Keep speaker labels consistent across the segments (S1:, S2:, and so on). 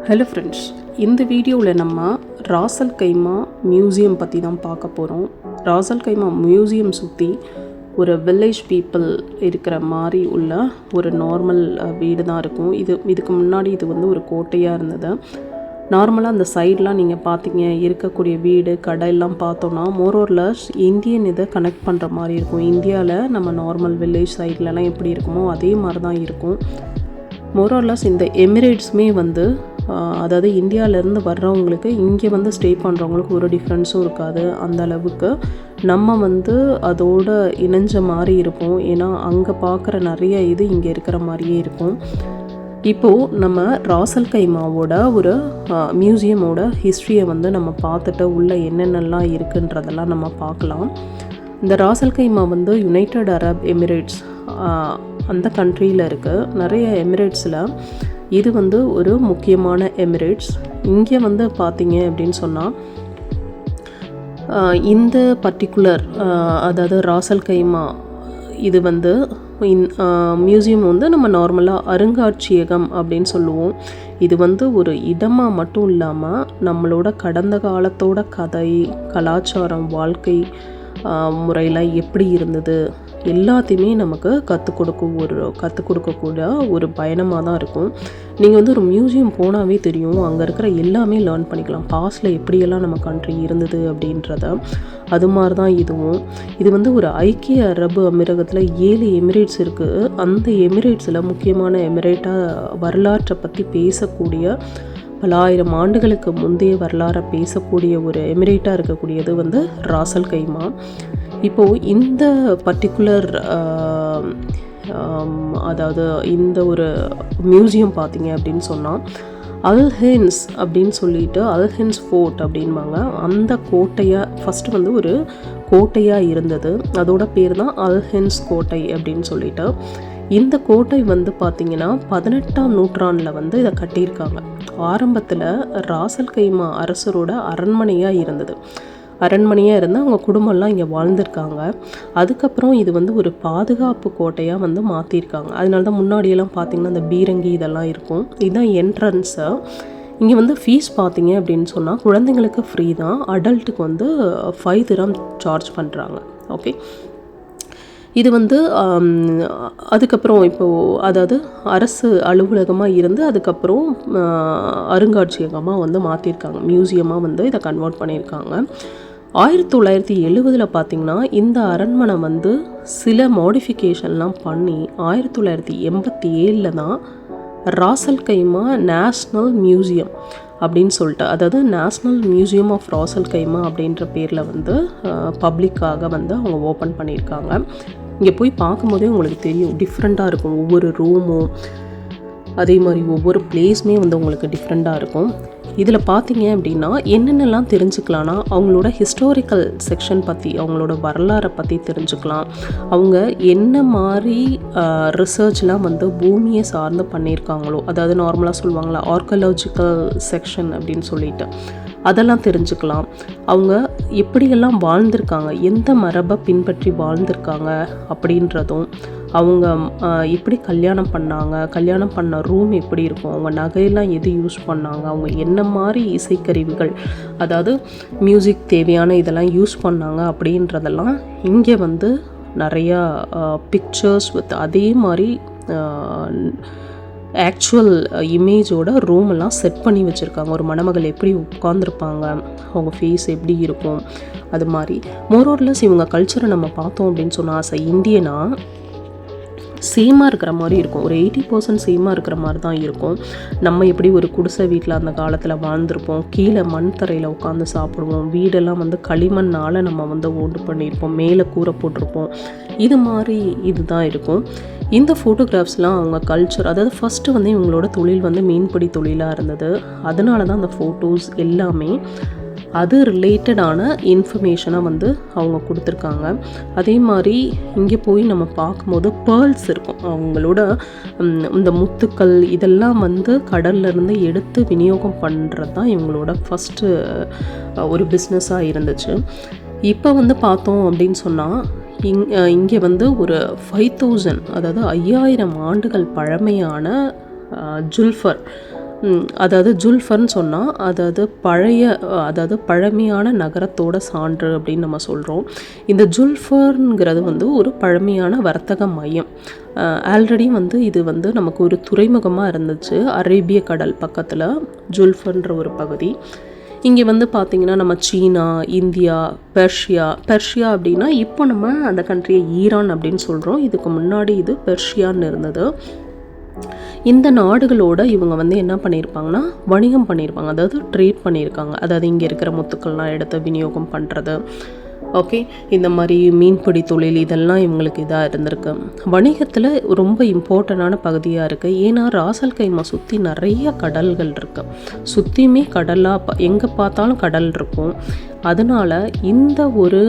S1: Hello friends, இந்த வீடியோவில் நம்ம ராஸ் அல் கைமா மியூசியம் பற்றி தான் பார்க்க போகிறோம். ராஸ் அல் கைமா மியூசியம் சுற்றி ஒரு வில்லேஜ் பீப்புள் இருக்கிற மாதிரி உள்ள ஒரு நார்மல் வீடு தான் இருக்கும். இதுக்கு முன்னாடி இது வந்து ஒரு கோட்டையாக இருந்தது. நார்மலாக அந்த சைட்லாம் நீங்கள் பார்த்தீங்க இருக்கக்கூடிய வீடு கடை எல்லாம் பார்த்தோன்னா மோரோர்லெஸ் இந்தியன் இதை கனெக்ட் பண்ணுற மாதிரி இருக்கும். இந்தியாவில் நம்ம நார்மல் வில்லேஜ் சைட்லலாம் எப்படி இருக்குமோ அதே மாதிரி தான் இருக்கும். மோரோர்லெஸ் இந்த எமிரேட்ஸுமே வந்து அதாவது இந்தியாவிலேருந்து வர்றவங்களுக்கு இங்கே வந்து ஸ்டே பண்ணுறவங்களுக்கு ஒரு டிஃப்ரென்ஸும் இருக்காது. அந்த அளவுக்கு நம்ம வந்து அதோட இணைஞ்ச மாதிரி இருப்போம். ஏன்னா அங்கே பார்க்குற நிறைய இது இங்கே இருக்கிற மாதிரியே இருக்கும். இப்போது நம்ம ராஸ் அல் கைமாவோட ஒரு மியூசியமோட ஹிஸ்ட்ரியை வந்து நம்ம பார்த்துட்டு உள்ளே என்னென்னலாம் இருக்குன்றதெல்லாம் நம்ம பார்க்கலாம். இந்த ராஸ் அல் கைமா வந்து யுனைடெட் அரப் எமிரேட்ஸ் அந்த கண்ட்ரியில் இருக்குது. நிறைய எமிரேட்ஸில் இது வந்து ஒரு முக்கியமான எமிரேட்ஸ். இங்கே வந்து பார்த்தீங்க அப்படின்னு சொன்னால் இந்த பர்டிகுலர் அதாவது ராஸ் அல் கைமா இது வந்து மியூசியம் வந்து நம்ம நார்மலாக அருங்காட்சியகம் அப்படின்னு சொல்லுவோம். இது வந்து ஒரு இடமாக மட்டும் இல்லாமல் நம்மளோட கடந்த காலத்தோட கதை, கலாச்சாரம், வாழ்க்கை முறையில் எப்படி இருந்தது எல்லாத்தையுமே நமக்கு கற்றுக் கொடுக்கக்கூடிய ஒரு பயணமாக தான் இருக்கும். நீங்கள் வந்து ஒரு மியூசியம் போனாவே தெரியும், அங்கே இருக்கிற எல்லாமே லேர்ன் பண்ணிக்கலாம். பாஸ்டில் எப்படியெல்லாம் நம்ம கண்ட்ரி இருந்தது அப்படின்றத. அது மாதிரி தான் இதுவும். இது வந்து ஒரு ஐக்கிய அரபு அமீரகத்தில் 7 எமிரேட்ஸ் இருக்குது. அந்த எமிரேட்ஸில் முக்கியமான எமிரேட்டாக வரலாற்றை பற்றி பேசக்கூடிய பல ஆயிரம் ஆண்டுகளுக்கு முந்தைய வரலாறை பேசக்கூடிய ஒரு எமிரேட்டாக இருக்கக்கூடியது வந்து ராஸ் அல் கைமா. இப்போது இந்த பர்டிகுலர் அதாவது இந்த ஒரு மியூசியம் பார்த்தீங்க அப்படின்னு சொன்னால் அல்ஹின்ஸ் அப்படின்னு சொல்லிட்டு அல்ஹின்ஸ் ஃபோர்ட் அப்படின்பாங்க. அந்த கோட்டையாக ஃபஸ்ட்டு வந்து ஒரு கோட்டையாக இருந்தது. அதோட பேர் தான் அல்ஹின்ஸ் கோட்டை அப்படின்னு சொல்லிட்டு. இந்த கோட்டை வந்து பார்த்திங்கன்னா 18ஆம் நூற்றாண்டில் வந்து இதை கட்டியிருக்காங்க. ஆரம்பத்தில் ராஸ் அல் கைமா அரசரோட அரண்மனையாக இருந்தது. அரண்மனையாக இருந்தால் அவங்க குடும்பம்லாம் இங்கே வாழ்ந்திருக்காங்க. அதுக்கப்புறம் இது வந்து ஒரு பாதுகாப்பு கோட்டையாக வந்து மாற்றிருக்காங்க. அதனால தான் முன்னாடியெல்லாம் பார்த்திங்கன்னா இந்த பீரங்கி இதெல்லாம் இருக்கும். இதுதான் என்ட்ரன்ஸு. இங்கே வந்து ஃபீஸ் பார்த்தீங்க அப்படின்னு சொன்னால் குழந்தைங்களுக்கு ஃப்ரீ தான், அடல்ட்டுக்கு வந்து 5 திரம் சார்ஜ் பண்ணுறாங்க. ஓகே, இது வந்து அதுக்கப்புறம் இப்போது அதாவது அரசு அலுவலகமாக இருந்து அதுக்கப்புறம் அருங்காட்சியகமாக வந்து மாற்றிருக்காங்க. மியூசியமாக வந்து இதை கன்வெர்ட் பண்ணியிருக்காங்க. 1970 பார்த்திங்கன்னா இந்த அரண்மனை வந்து சில மாடிஃபிகேஷன்லாம் பண்ணி 1987 தான் ராஸ் அல் கைமா நேஷ்னல் மியூசியம் அப்படின்னு சொல்லிட்டு, அதாவது நேஷ்னல் மியூசியம் ஆஃப் ராஸ் அல் கைமா அப்படின்ற பேரில் வந்து பப்ளிக்காக வந்து அவங்க ஓப்பன் பண்ணியிருக்காங்க. இங்கே போய் பார்க்கும்போதே உங்களுக்கு தெரியும், டிஃப்ரெண்ட்டாக இருக்கும். ஒவ்வொரு ரூமும் அதே மாதிரி ஒவ்வொரு பிளேஸுமே வந்து உங்களுக்கு டிஃப்ரெண்ட்டாக இருக்கும். இதில் பார்த்தீங்க அப்படின்னா என்னென்னலாம் தெரிஞ்சுக்கலான்னா அவங்களோட ஹிஸ்டாரிக்கல் செக்ஷன் பற்றி, அவங்களோட வரலாறை பற்றி தெரிஞ்சுக்கலாம். அவங்க என்ன மாதிரி ரிசர்ச்லாம் வந்து பூமியை சார்ந்து பண்ணியிருக்காங்களோ, அதாவது நார்மலாக சொல்லுவாங்களா ஆர்கியாலஜிக்கல் செக்ஷன் அப்படின்னு சொல்லிட்டு, அதெல்லாம் தெரிஞ்சுக்கலாம். அவங்க எப்படியெல்லாம் வாழ்ந்திருக்காங்க, எந்த மரபை பின்பற்றி வாழ்ந்திருக்காங்க அப்படின்றதும், அவங்க எப்படி கல்யாணம் பண்ணாங்க, கல்யாணம் பண்ண ரூம் எப்படி இருக்கும், அவங்க நகையெல்லாம் எது யூஸ் பண்ணாங்க, அவங்க என்ன மாதிரி இசைக்கருவிகள் அதாவது மியூசிக் தேவையான இதெல்லாம் யூஸ் பண்ணாங்க அப்படின்றதெல்லாம் இங்கே வந்து நிறையா பிக்சர்ஸ் வித் அதே மாதிரி ஆக்சுவல் இமேஜோட ரூமெல்லாம் செட் பண்ணி வச்சுருக்காங்க. ஒரு மணமகள் எப்படி உட்காந்துருப்பாங்க, அவங்க ஃபேஸ் எப்படி இருக்கும், அது மாதிரி. மோரோர்லெஸ் இவங்க கல்ச்சரை நம்ம பார்த்தோம் அப்படின்னு சொன்னால் ஆஸ் இந்தியனாக சேமாக இருக்கிற மாதிரி இருக்கும். ஒரு 80% சேமாக இருக்கிற மாதிரி தான் இருக்கும். நம்ம எப்படி ஒரு குடிசை வீட்டில் அந்த காலத்தில் வாழ்ந்துருப்போம், கீழே மண் தரையில் உட்காந்து சாப்பிடுவோம், வீடெல்லாம் வந்து களிமண்ணால் நம்ம வந்து ஓண்டு பண்ணியிருப்போம், மேலே கூரை போட்டிருப்போம், இது மாதிரி இதுதான் இருக்கும். இந்த ஃபோட்டோகிராஃப்ஸ்லாம் அவங்க கல்ச்சர், அதாவது ஃபஸ்ட்டு வந்து இவங்களோட தொழில் வந்து மீன்பிடி தொழிலாக இருந்தது. அதனால தான் அந்த ஃபோட்டோஸ் எல்லாமே அது ரிலேட்டடான இன்ஃபர்மேஷனாக வந்து அவங்க கொடுத்துருக்காங்க. அதே மாதிரி இங்கே போய் நம்ம பார்க்கும்போது பேர்ல்ஸ் இருக்கும். அவங்களோட இந்த முத்துக்கள் இதெல்லாம் வந்து கடல்லேருந்து எடுத்து விநியோகம் பண்ணுறது தான் இவங்களோட ஃபஸ்ட்டு ஒரு பிஸ்னஸாக இருந்துச்சு. இப்போ வந்து பார்த்தோம் அப்படின்னு சொன்னால் இங்கே வந்து ஒரு 5000 அதாவது 5000 ஆண்டுகள் பழமையான ஜுல்ஃபர் அதாவது ஜுல்ஃபர்னு சொன்னால் அதாவது பழமையான நகரத்தோட சான்று அப்படின்னு நம்ம சொல்கிறோம். இந்த ஜுல்ஃபர்ங்கிறது வந்து ஒரு பழமையான வர்த்தக மையம். ஆல்ரெடி வந்து இது வந்து நமக்கு ஒரு துறைமுகமாக இருந்துச்சு அரேபிய கடல் பக்கத்தில் ஜுல்ஃபர்ன்ற ஒரு பகுதி. இங்கே வந்து பார்த்திங்கன்னா நம்ம சீனா, இந்தியா, பெர்ஷியா அப்படின்னா இப்போ நம்ம அந்த கண்ட்ரியை ஈரான் அப்படின்னு சொல்கிறோம். இதுக்கு முன்னாடி இது பெர்ஷியான்னு இருந்தது. இந்த நாடுகளோட இவங்க வந்து என்ன பண்ணியிருப்பாங்கன்னா வணிகம் பண்ணியிருப்பாங்க, அதாவது ட்ரேட் பண்ணியிருக்காங்க. அதாவது இங்கே இருக்கிற முத்துக்கள்லாம் எடுத்து விநியோகம் பண்ணுறது, ஓகே, இந்த மாதிரி மீன்பிடி தொழில் இதெல்லாம் இவங்களுக்கு இதாக இருந்திருக்கு. வணிகத்தில் ரொம்ப இம்பார்ட்டண்டான பகுதியாக இருக்குது. ஏன்னா ராசல் கைமா சுற்றி நிறைய கடல்கள் இருக்குது. சுற்றியுமே கடலாக எங்கே பார்த்தாலும் கடல் இருக்கும். அதனால் இந்த ஒரு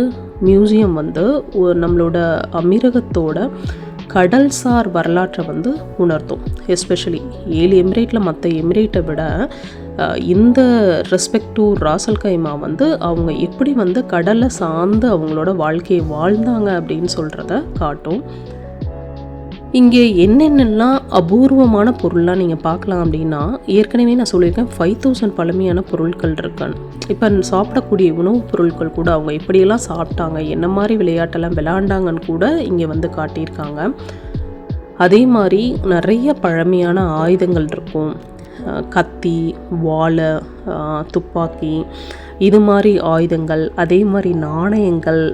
S1: மியூசியம் வந்து நம்மளோட அமீரகத்தோட கடல்சார் வரலாற்றை வந்து உணர்த்தும். எஸ்பெஷலி 7 எமிரேட்டில் மற்ற எமிரேட்டை விட இந்த ரெஸ்பெக்ட் டு ராசல் கைமா வந்து அவங்க எப்படி வந்து கடலை சார்ந்து அவங்களோட வாழ்க்கையை வாழ்ந்தாங்க அப்படின்னு சொல்கிறத காட்டும். இங்கே என்னென்னலாம் அபூர்வமான பொருள்லாம் நீங்கள் பார்க்கலாம் அப்படின்னா, ஏற்கனவே நான் சொல்லியிருக்கேன் 5000 பழமையான பொருட்கள் இருக்கான்னு. இப்போ சாப்பிடக்கூடிய உணவுப் பொருட்கள் கூட அவங்க எப்படியெல்லாம் சாப்பிட்டாங்க, என்ன மாதிரி விளையாட்டெல்லாம் விளையாண்டாங்கன்னு கூட இங்கே வந்து காட்டியிருக்காங்க. அதே மாதிரி நிறைய பழமையான ஆயுதங்கள் இருக்கும். கத்தி, வாளை, துப்பாக்கி, இது மாதிரி ஆயுதங்கள், அதே மாதிரி நாணயங்கள்,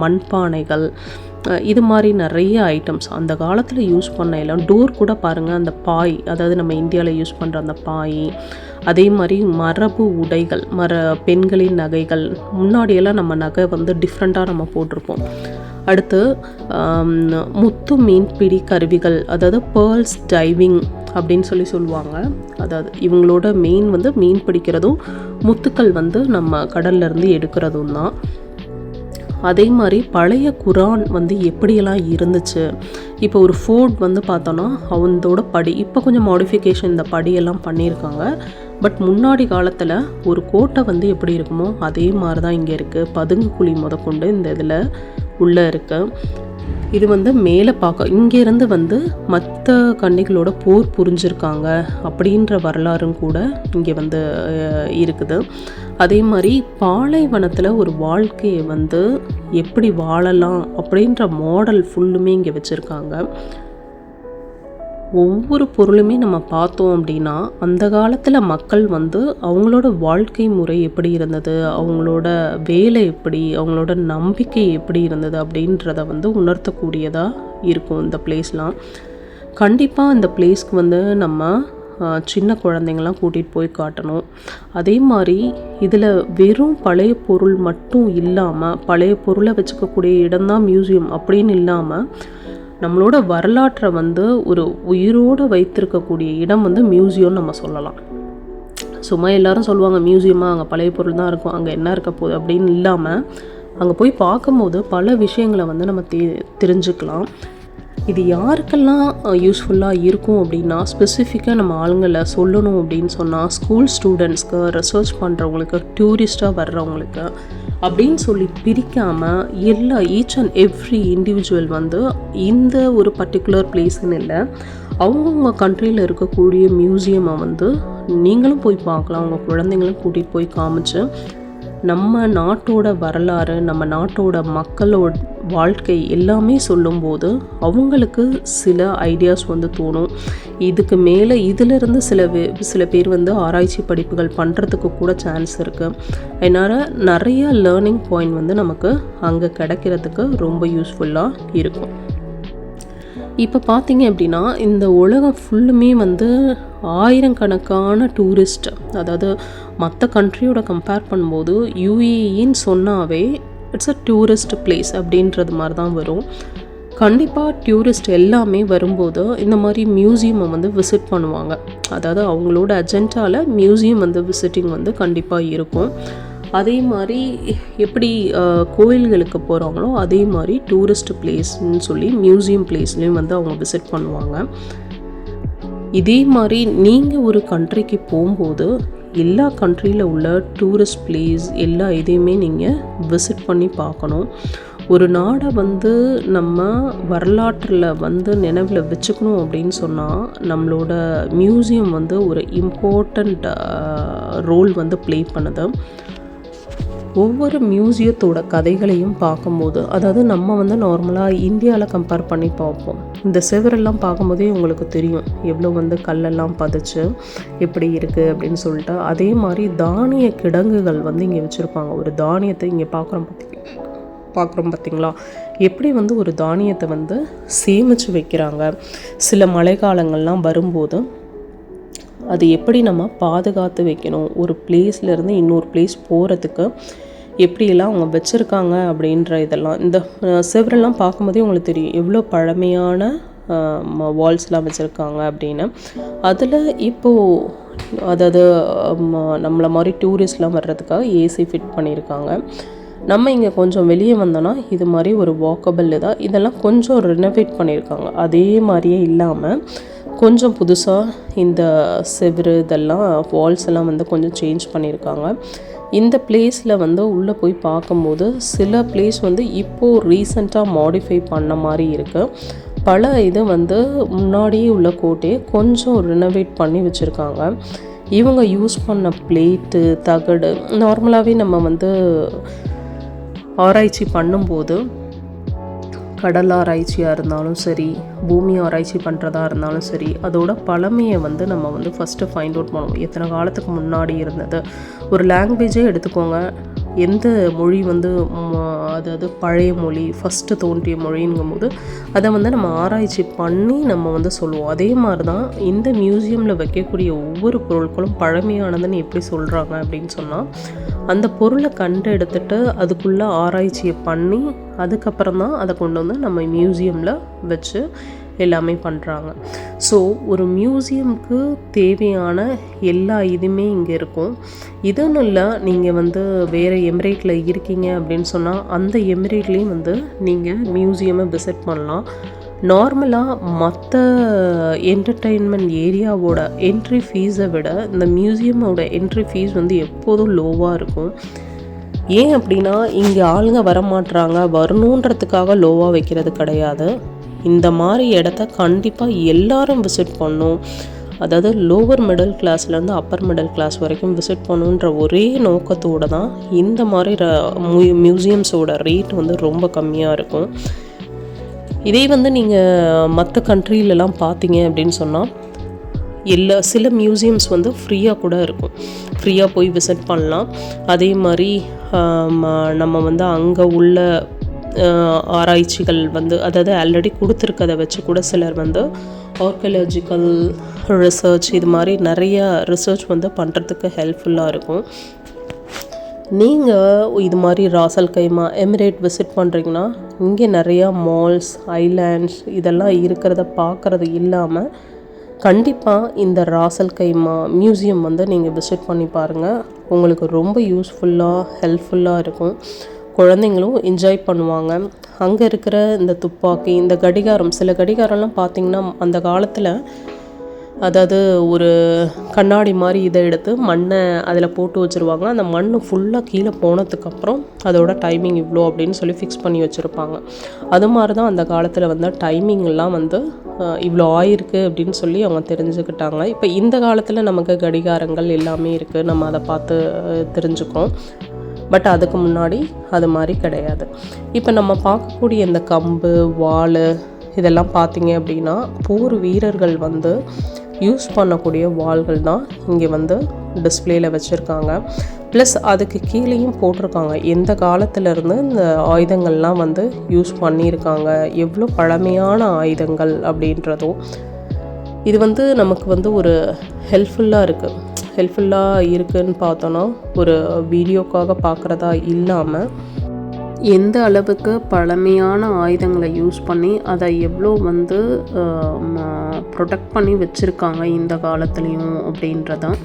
S1: மண்பானைகள், இது மாதிரி நிறைய ஐட்டம்ஸ் அந்த காலத்தில் யூஸ் பண்ண எல்லாம். டோர் கூட பாருங்கள், அந்த பாய், அதாவது நம்ம இந்தியாவில் யூஸ் பண்ணுற அந்த பாய், அதே மாதிரி மரபு உடைகள், பெண்களின் நகைகள். முன்னாடியெல்லாம் நம்ம நகை வந்து டிஃப்ரெண்ட்டாக நம்ம போட்டிருப்போம். அடுத்து முத்து மீன்பிடி கருவிகள், அதாவது பேர்ல்ஸ் டைவிங் அப்படின்னு சொல்லுவாங்க. அதாவது இவங்களோட மெயின் வந்து மீன் பிடிக்கிறதும் முத்துக்கள் வந்து நம்ம கடல்லேருந்து எடுக்கிறதும் தான். அதே மாதிரி பழைய குரான் வந்து எப்படியெல்லாம் இருந்துச்சு. இப்போ ஒரு ஃபோர்ட் வந்து பார்த்தோன்னா அவனோட படி இப்போ கொஞ்சம் மாடிஃபிகேஷன் இந்த படியெல்லாம் பண்ணியிருக்காங்க. பட் முன்னாடி காலத்தில் ஒரு கோட்டை வந்து எப்படி இருக்குமோ அதே மாதிரி தான் இங்கே இருக்குது. பதுங்கு குழி முதற்கொண்டு இந்த இதில் உள்ளே இருக்குது. இது வந்து மேலே பார்க்க இங்கேருந்து வந்து மற்ற கன்னிகளோட போர் புரிஞ்சிருக்காங்க அப்படின்ற வரலாறும் கூட இங்கே வந்து இருக்குது. அதே மாதிரி பாலைவனத்தில் ஒரு வாழ்க்கையை வந்து எப்படி வாழலாம் அப்படின்ற மாடல் ஃபுல்லுமே இங்கே வச்சுருக்காங்க. ஒவ்வொரு பொருளுமே நம்ம பார்த்தோம் அப்படின்னா அந்த காலத்தில் மக்கள் வந்து அவங்களோட வாழ்க்கை முறை எப்படி இருந்தது, அவங்களோட வேலை எப்படி, அவங்களோட நம்பிக்கை எப்படி இருந்தது அப்படின்றத வந்து உணர்த்தக்கூடியதாக இருக்கும் இந்த பிளேஸ்லாம். கண்டிப்பாக இந்த பிளேஸ்க்கு வந்து நம்ம சின்ன குழந்தைங்கள்லாம் கூட்டிகிட்டு போய் காட்டணும். அதே மாதிரி இதில் வெறும் பழைய பொருள் மட்டும் இல்லாமல், பழைய பொருளை வச்சுக்கக்கூடிய இடம்தான் மியூசியம் அப்படின்னு இல்லாமல், நம்மளோட வரலாற்றை வந்து ஒரு உயிரோடு வைத்திருக்கக்கூடிய இடம் வந்து மியூசியம்னு நம்ம சொல்லலாம். சும்மா எல்லாரும் சொல்லுவாங்க மியூசியமாக அங்கே பழைய பொருள் தான் இருக்கும், அங்கே என்ன இருக்க போகுது அப்படின்னு இல்லாமல், அங்கே போய் பார்க்கும்போது பல விஷயங்களை வந்து நம்ம தெரிஞ்சுக்கலாம். இது யாருக்கெல்லாம் யூஸ்ஃபுல்லாக இருக்கும் அப்படின்னா, ஸ்பெசிஃபிக்காக நம்ம ஆளுங்களை சொல்லணும் அப்படின்னு சொன்னால் ஸ்கூல் ஸ்டூடெண்ட்ஸ்க்கு, ரிசர்ச் பண்ணுறவங்களுக்கு, டூரிஸ்ட்டாக வர்றவங்களுக்கு அப்படின்னு சொல்லி பிரிக்காமல் ஈச் அண்ட் எவ்ரி இண்டிவிஜுவல் வந்து இந்த ஒரு பர்டிகுலர் பிளேஸ்ன்னு இல்லை, அவங்கவுங்க கண்ட்ரியில் இருக்கக்கூடிய மியூசியமை வந்து நீங்களும் போய் பார்க்கலாம். உங்கள் குழந்தைங்களும் கூட்டிகிட்டு போய் காமிச்சு நம்ம நாட்டோட வரலாறு, நம்ம நாட்டோட மக்களோட வாழ்க்கை எல்லாமே சொல்லும்போது அவங்களுக்கு சில ஐடியாஸ் வந்து தோணும். இதுக்கு மேலே இதிலிருந்து சில பேர் வந்து ஆராய்ச்சி படிப்புகள் பண்ணுறதுக்கு கூட சான்ஸ் இருக்குது. அதனால் நிறைய லேர்னிங் பாயிண்ட் வந்து நமக்கு அங்கே கிடைக்கிறதுக்கு ரொம்ப யூஸ்ஃபுல்லாக இருக்கும். இப்போ பார்த்தீங்க அப்படின்னா இந்த உலகம் ஃபுல்லுமே வந்து ஆயிரக்கணக்கான டூரிஸ்ட், அதாவது மற்ற கண்ட்ரியோட கம்பேர் பண்ணும்போது யூஏஇன்னு சொன்னாவே இட்ஸ் அ டூரிஸ்ட் பிளேஸ் அப்படின்றது மாதிரி தான் வரும். கண்டிப்பாக டூரிஸ்ட் எல்லாமே வரும்போது இந்த மாதிரி மியூசியமை வந்து விசிட் பண்ணுவாங்க. அதாவது அவங்களோட அஜெண்டாவில் மியூசியம் வந்து விசிட்டிங் வந்து கண்டிப்பாக இருக்கும். அதே மாதிரி எப்படி கோயில்களுக்கு போகிறாங்களோ அதே மாதிரி டூரிஸ்ட் பிளேஸ்ன்னு சொல்லி மியூசியம் பிளேஸ்லேயும் வந்து அவங்க விசிட் பண்ணுவாங்க. இதே மாதிரி நீங்கள் ஒரு கண்ட்ரிக்கு போகும்போது எல்லா கண்ட்ரியில் உள்ள டூரிஸ்ட் பிளேஸ் எல்லா இதையுமே நீங்கள் விசிட் பண்ணி பார்க்கணும். ஒரு நாடை வந்து நம்ம வரலாற்றில் வந்து நினைவில் வச்சுக்கணும் அப்படின்னு சொன்னால் நம்மளோட மியூசியம் வந்து ஒரு இம்பார்ட்டண்ட் ரோல் வந்து ப்ளே பண்ணுது. ஒவ்வொரு மியூசியத்தோட கதைகளையும் பார்க்கும்போது, அதாவது நம்ம வந்து நார்மலாக இந்தியாவில் கம்பேர் பண்ணி பார்ப்போம். இந்த செவரெல்லாம் பார்க்கும்போதே உங்களுக்கு தெரியும் எவ்வளோ வந்து கல்லெல்லாம் பதிச்சு எப்படி இருக்குது அப்படின்னு சொல்லிட்டு. அதே மாதிரி தானிய கிடங்குகள் வந்து இங்கே வச்சுருப்பாங்க. ஒரு தானியத்தை இங்கே பார்க்குறோம் பார்த்திங்களா, எப்படி வந்து ஒரு தானியத்தை வந்து சேமித்து வைக்கிறாங்க. சில மழை காலங்கள்லாம் வரும்போது அது எப்படி நம்ம பாதுகாத்து வைக்கணும், ஒரு பிளேஸ்லேருந்து இன்னொரு பிளேஸ் போகிறதுக்கு எப்படியெல்லாம் அவங்க வச்சுருக்காங்க அப்படின்ற இதெல்லாம் இந்த செவரெல்லாம் பார்க்கும்போதே உங்களுக்கு தெரியும் எவ்வளோ பழமையான வால்ஸ்லாம் வச்சுருக்காங்க அப்படின்னு. அதில் இப்போது அதாவது நம்மளை மாதிரி டூரிஸ்ட்லாம் வர்றதுக்காக ஏசி ஃபிட் பண்ணியிருக்காங்க. நம்ம இங்கே கொஞ்சம் வெளியே வந்தோன்னா இது மாதிரி ஒரு வாக்கபிள் இதெல்லாம் கொஞ்சம் ரினோவேட் பண்ணியிருக்காங்க. அதே மாதிரியே இல்லாமல் கொஞ்சம் புதுசாக இந்த செவரு இதெல்லாம் வால்ஸ் எல்லாம் வந்து கொஞ்சம் சேஞ்ச் பண்ணியிருக்காங்க. இந்த பிளேஸில் வந்து உள்ளே போய் பார்க்கும்போது சில பிளேஸ் வந்து இப்போது ரீசெண்டாக மாடிஃபை பண்ண மாதிரி இருக்குது. பல இது வந்து முன்னாடியே உள்ள கோட்டையை கொஞ்சம் ரினோவேட் பண்ணி வச்சுருக்காங்க. இவங்க யூஸ் பண்ண பிளேட்டு, தகடு, நார்மலாகவே நம்ம வந்து ஆராய்ச்சி பண்ணும்போது கடல் ஆராய்ச்சியாக இருந்தாலும் சரி, பூமி ஆராய்ச்சி பண்ணுறதா இருந்தாலும் சரி, அதோட பழமையை வந்து நம்ம வந்து ஃபஸ்ட்டு ஃபைண்ட் அவுட் பண்ணுவோம். எத்தனை காலத்துக்கு முன்னாடி இருந்தது. ஒரு லாங்குவேஜே எடுத்துக்கோங்க, எந்த மொழி வந்து அதாவது பழைய மொழி ஃபஸ்ட்டு தோன்றிய மொழிங்கும்போது அதை வந்து நம்ம ஆராய்ச்சி பண்ணி நம்ம வந்து சொல்லுவோம். அதே மாதிரி தான் இந்த மியூசியமில் வைக்கக்கூடிய ஒவ்வொரு பொருட்களும் பழமையானதுன்னு எப்படி சொல்கிறாங்க அப்படின்னு சொன்னால், அந்த பொருளை கண்டு எடுத்துகிட்டு அதுக்குள்ளே ஆராய்ச்சியை பண்ணி அதுக்கப்புறம் தான் அதை கொண்டு வந்து நம்ம மியூசியமில் வச்சு எல்லாமே பண்ணுறாங்க. ஸோ ஒரு மியூசியமுக்கு தேவையான எல்லா இதுவுமே இங்கே இருக்கும். இதுன்னு இல்லை, நீங்கள் வந்து வேறு எமிரேட்டில் இருக்கீங்க அப்படின்னு சொன்னால் அந்த எமிரேட்லேயும் வந்து நீங்கள் மியூசியமை விசிட் பண்ணலாம். நார்மலாக மற்ற என்டர்டெயின்மெண்ட் ஏரியாவோட என்ட்ரி ஃபீஸை விட இந்த மியூசியமோட என்ட்ரி ஃபீஸ் வந்து எப்போதும் லோவாக இருக்கும். ஏன் அப்படின்னா இங்கே ஆளுங்க வரமாட்டுறாங்க, வரணுன்றதுக்காக லோவாக வைக்கிறது கிடையாது. இந்த மாதிரி இடத்த கண்டிப்பாக எல்லாரும் விசிட் பண்ணும். அதாவது லோவர் மிடில் கிளாஸ்லேருந்து அப்பர் மிடில் கிளாஸ் வரைக்கும் விசிட் பண்ணுன்ற ஒரே நோக்கத்தோடு தான் இந்த மாதிரி மியூசியம்ஸோட ரேட் வந்து ரொம்ப கம்மியாக இருக்கும். இதே வந்து நீங்கள் மற்ற கண்ட்ரிலலாம் பார்த்தீங்க அப்படின்னு சொன்னால் சில மியூசியம்ஸ் வந்து ஃப்ரீயாக கூட இருக்கும். ஃப்ரீயாக போய் விசிட் பண்ணலாம். அதே மாதிரி நம்ம வந்து அங்கே உள்ள ஆராய்ச்சிகள் வந்து அதாவது ஆல்ரெடி கொடுத்துருக்கதை வச்சு கூட சிலர் வந்து ஆர்கியாலஜிக்கல் ரிசர்ச் இது மாதிரி நிறைய ரிசர்ச் வந்து பண்ணுறதுக்கு ஹெல்ப்ஃபுல்லாக இருக்கும். நீங்கள் இது மாதிரி ராசல் கைமா எமிரேட் விசிட் பண்ணுறீங்கன்னா இங்கே நிறையா மால்ஸ், ஐலாண்ட்ஸ் இதெல்லாம் இருக்கிறத பார்க்குறது இல்லாமல் கண்டிப்பாக இந்த ராசல் கைமா மியூசியம் வந்து நீங்கள் விசிட் பண்ணி பாருங்கள். உங்களுக்கு ரொம்ப யூஸ்ஃபுல்லாக ஹெல்ப்ஃபுல்லாக இருக்கும். குழந்தைங்களும் என்ஜாய் பண்ணுவாங்க. அங்கே இருக்கிற இந்த துப்பாக்கி, இந்த கடிகாரம், சில கடிகாரம்லாம் பார்த்திங்கன்னா அந்த காலத்தில் அதாவது ஒரு கண்ணாடி மாதிரி இதை எடுத்து மண்ணை அதில் போட்டு வச்சுருவாங்க. அந்த மண் ஃபுல்லாக கீழே போனதுக்கப்புறம் அதோட டைமிங் இவ்வளோ அப்படின்னு சொல்லி ஃபிக்ஸ் பண்ணி வச்சுருப்பாங்க. அது மாதிரி தான் அந்த காலத்தில் வந்து டைமிங்லாம் வந்து இவ்வளோ ஆயிருக்கு அப்படின்னு சொல்லி அவங்க தெரிஞ்சுக்கிட்டாங்க. இப்போ இந்த காலத்தில் நமக்கு கடிகாரங்கள் எல்லாமே இருக்குது, நம்ம அதை பார்த்து தெரிஞ்சுக்கிறோம். பட் அதுக்கு முன்னாடி அது மாதிரி கிடையாது. இப்போ நம்ம பார்க்கக்கூடிய இந்த கம்பு, வாள் இதெல்லாம் பார்த்திங்க அப்படின்னா போர் வீரர்கள் வந்து யூஸ் பண்ணக்கூடிய வாள்கள் தான் இங்கே வந்து டிஸ்பிளேயில் வச்சுருக்காங்க. ப்ளஸ் அதுக்கு கீழேயும் போட்டிருக்காங்க எந்த காலத்திலேருந்து இந்த ஆயுதங்கள்லாம் வந்து யூஸ் பண்ணியிருக்காங்க, எவ்வளோ பழமையான ஆயுதங்கள் அப்படின்றதும். இது வந்து நமக்கு வந்து ஒரு ஹெல்ப்ஃபுல்லாக இருக்குதுன்னு பார்த்தோன்னா ஒரு வீடியோக்காக பார்க்குறதா இல்லாமல் எந்த அளவுக்கு பழமையான ஆயுதங்களை யூஸ் பண்ணி அதை எவ்வளோ வந்து ப்ரொடெக்ட் பண்ணி வச்சுருக்காங்க இந்த காலத்துலேயும் அப்படின்றதான்.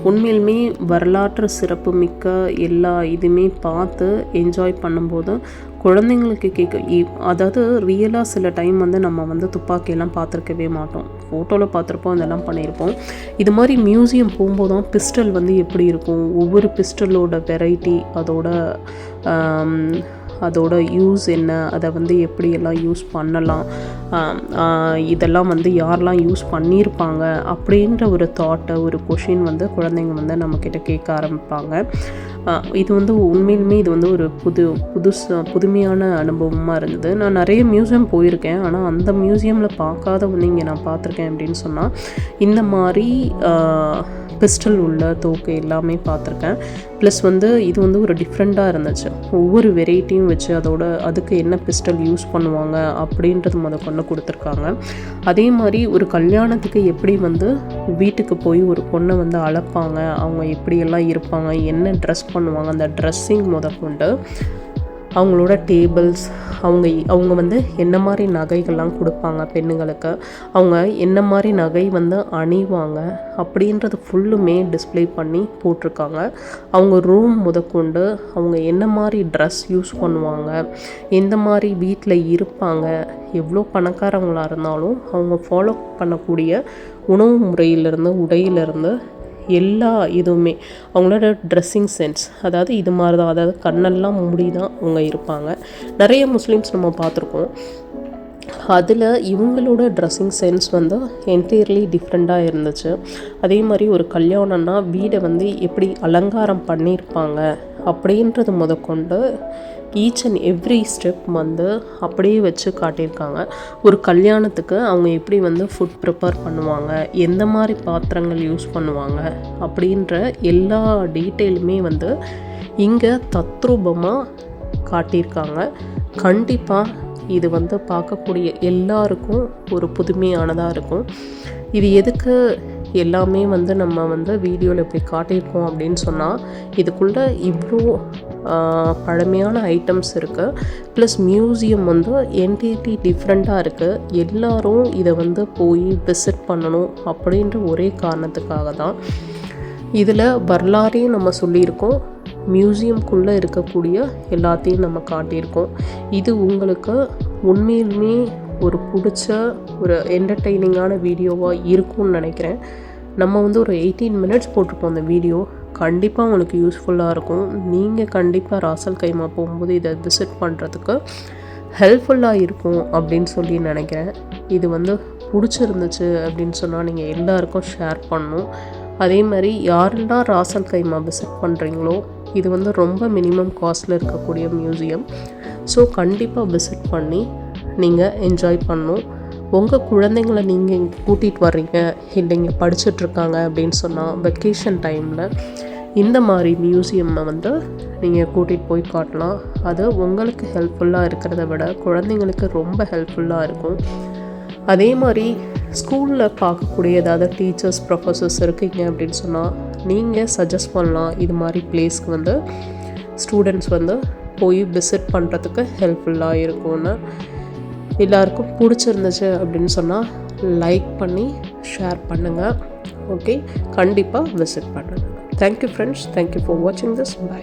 S1: உண்மையிலுமே வரலாற்று சிறப்பு மிக்க எல்லா இதுவுமே பார்த்து என்ஜாய் பண்ணும்போது குழந்தைங்களுக்கு அதாவது ரியலாக சில டைம் வந்து நம்ம வந்து துப்பாக்கியெல்லாம் பார்த்துருக்கவே மாட்டோம், ஃபோட்டோவில் பார்த்துருப்போம், இதெல்லாம் பண்ணியிருப்போம். இது மாதிரி மியூசியம் போகும்போது தான் பிஸ்டல் வந்து எப்படி இருக்கும், ஒவ்வொரு பிஸ்டலோட வெரைட்டி, அதோட அதோட யூஸ் என்ன, அதை வந்து எப்படியெல்லாம் யூஸ் பண்ணலாம், இதெல்லாம் வந்து யாரெல்லாம் யூஸ் பண்ணியிருப்பாங்க அப்படின்ற ஒரு தாட்டை, ஒரு கொஷின் வந்து குழந்தைங்க வந்து நம்மக்கிட்ட கேட்க ஆரம்பிப்பாங்க. இது வந்து உண்மையிலுமே இது வந்து ஒரு புதுமையான அனுபவமாக இருந்தது. நான் நிறைய மியூசியம் போயிருக்கேன், ஆனால் அந்த மியூசியமில் பார்க்காத இங்கே நான் பார்த்துருக்கேன் அப்படின்னு சொன்னால் இந்த மாதிரி பிஸ்டல் உள்ள தோக்கு எல்லாமே பார்த்துருக்கேன். ப்ளஸ் வந்து இது வந்து ஒரு டிஃப்ரெண்ட்டாக இருந்துச்சு. ஒவ்வொரு வெரைட்டியும் வச்சு அதுக்கு என்ன பிஸ்டல் யூஸ் பண்ணுவாங்க அப்படின்றது கொண்டு கொடுத்துருக்காங்க. அதே மாதிரி ஒரு கல்யாணத்துக்கு எப்படி வந்து வீட்டுக்கு போய் ஒரு பொண்ணை வந்து அழைப்பாங்க, அவங்க எப்படியெல்லாம் இருப்பாங்க, என்ன ட்ரெஸ் பண்ணுவாங்க, அந்த ட்ரெஸ்ஸிங் கொண்டு அவங்களோட டேபிள்ஸ், அவங்க வந்து என்ன மாதிரி நகைகள்லாம் கொடுப்பாங்க பெண்ணுங்களுக்கு, அவங்க என்ன மாதிரி நகை வந்து அணிவாங்க அப்படின்றது ஃபுல்லுமே டிஸ்ப்ளே பண்ணி போட்டிருக்காங்க. அவங்க ரூம் முதற்கொண்டு அவங்க என்ன மாதிரி ட்ரெஸ் யூஸ் பண்ணுவாங்க, எந்த மாதிரி வீட்டில் இருப்பாங்க, எவ்வளோ பணக்காரங்களாக இருந்தாலும் அவங்க ஃபாலோ பண்ணக்கூடிய உணவு முறையிலேருந்து உடையிலேருந்து எல்லா இதுவுமே அவங்களோட ட்ரெஸ்ஸிங் சென்ஸ், அதாவது இது மாதிரி தான், அதாவது கண்ணெல்லாம் மூடி தான் அவங்க இருப்பாங்க. நிறைய முஸ்லீம்ஸ் நம்ம பார்த்துருக்கோம். அதில் இவங்களோட ட்ரெஸ்ஸிங் சென்ஸ் வந்து என்டையர்லி டிஃப்ரெண்ட்டாக இருந்துச்சு. அதே மாதிரி ஒரு கல்யாணம்னா வீடை வந்து எப்படி அலங்காரம் பண்ணியிருப்பாங்க அப்படின்றது முதற்கொண்டு ஈச் அண்ட் எவ்ரி ஸ்டெப் வந்து அப்படியே வச்சு காட்டியிருக்காங்க. ஒரு கல்யாணத்துக்கு அவங்க எப்படி வந்து ஃபுட் ப்ரிப்பேர் பண்ணுவாங்க, எந்த மாதிரி பாத்திரங்கள் யூஸ் பண்ணுவாங்க அப்படின்ற எல்லா டீட்டெயிலுமே வந்து இங்கே தத்ரூபமாக காட்டியிருக்காங்க. கண்டிப்பாக இது வந்து பார்க்கக்கூடிய எல்லாருக்கும் ஒரு புதுமையானதாக இருக்கும். இது எதுக்கு எல்லாமே வந்து நம்ம வந்து வீடியோவில் இப்படி காட்டியிருக்கோம் அப்படின்னு சொன்னால், இதுக்குள்ளே இவ்வளோ பழமையான ஐட்டம்ஸ் இருக்குது. ப்ளஸ் மியூசியம் வந்து என்டையர்லி டிஃப்ரெண்ட்டாக இருக்குது. எல்லோரும் இதை வந்து போய் விசிட் பண்ணணும் அப்படின்ற ஒரே காரணத்துக்காக தான். இதில் வரலாறையும் நம்ம சொல்லியிருக்கோம், மியூசியம்குள்ளே இருக்கக்கூடிய எல்லாத்தையும் நம்ம காட்டியிருக்கோம். இது உங்களுக்கு உண்மையிலுமே ஒரு பிடிச்ச ஒரு என்டர்டெய்னிங்கான வீடியோவாக இருக்கும்னு நினைக்கிறேன். நம்ம வந்து ஒரு 18 மினிட்ஸ் போட்டிருப்போம் அந்த வீடியோ. கண்டிப்பாக உங்களுக்கு யூஸ்ஃபுல்லாக இருக்கும். நீங்கள் கண்டிப்பாக ராசல் கைமா போகும்போது இதை விசிட் பண்ணுறதுக்கு ஹெல்ப்ஃபுல்லாக இருக்கும் அப்படின்னு சொல்லி நினைக்கிறேன். இது வந்து பிடிச்சிருந்துச்சு அப்படின்னு சொன்னால் நீங்கள் எல்லாருக்கும் ஷேர் பண்ணணும். அதே மாதிரி யாரெல்லாம் ராசல் கைமா விசிட் பண்ணுறீங்களோ, இது வந்து ரொம்ப மினிமம் காஸ்ட்டில் இருக்கக்கூடிய மியூசியம். ஸோ கண்டிப்பாக விசிட் பண்ணி நீங்கள் என்ஜாய் பண்ணணும். உங்கள் குழந்தைங்களை நீங்கள் இங்கே கூட்டிகிட்டு வர்றீங்க, இல்லை இங்கே படிச்சுட்ருக்காங்க அப்படின்னு சொன்னால் வெக்கேஷன் டைமில் இந்த மாதிரி மியூசியம்மை வந்து நீங்கள் கூட்டிகிட்டு போய் காட்டலாம். அது உங்களுக்கு ஹெல்ப்ஃபுல்லாக இருக்கிறத விட குழந்தைங்களுக்கு ரொம்ப ஹெல்ப்ஃபுல்லாக இருக்கும். அதே மாதிரி ஸ்கூலில் பார்க்கக்கூடிய ஏதாவது டீச்சர்ஸ் ப்ரொஃபஸர்ஸ் இருக்கீங்க அப்படின்னு சொன்னால் நீங்கள் சஜஸ்ட் பண்ணலாம். இது மாதிரி பிளேஸ்க்கு வந்து ஸ்டூடெண்ட்ஸ் வந்து போய் விசிட் பண்ணுறதுக்கு ஹெல்ப்ஃபுல்லாக இருக்கும்னு. எல்லாருக்கும் பிடிச்சிருந்துச்சு அப்படின்னு சொன்னால் லைக் பண்ணி ஷேர் பண்ணுங்கள். ஓகே, கண்டிப்பாக விசிட் பண்ணுங்கள். தேங்க்யூ ஃப்ரெண்ட்ஸ், தேங்க்யூ ஃபார் வாட்சிங் திஸ். பை.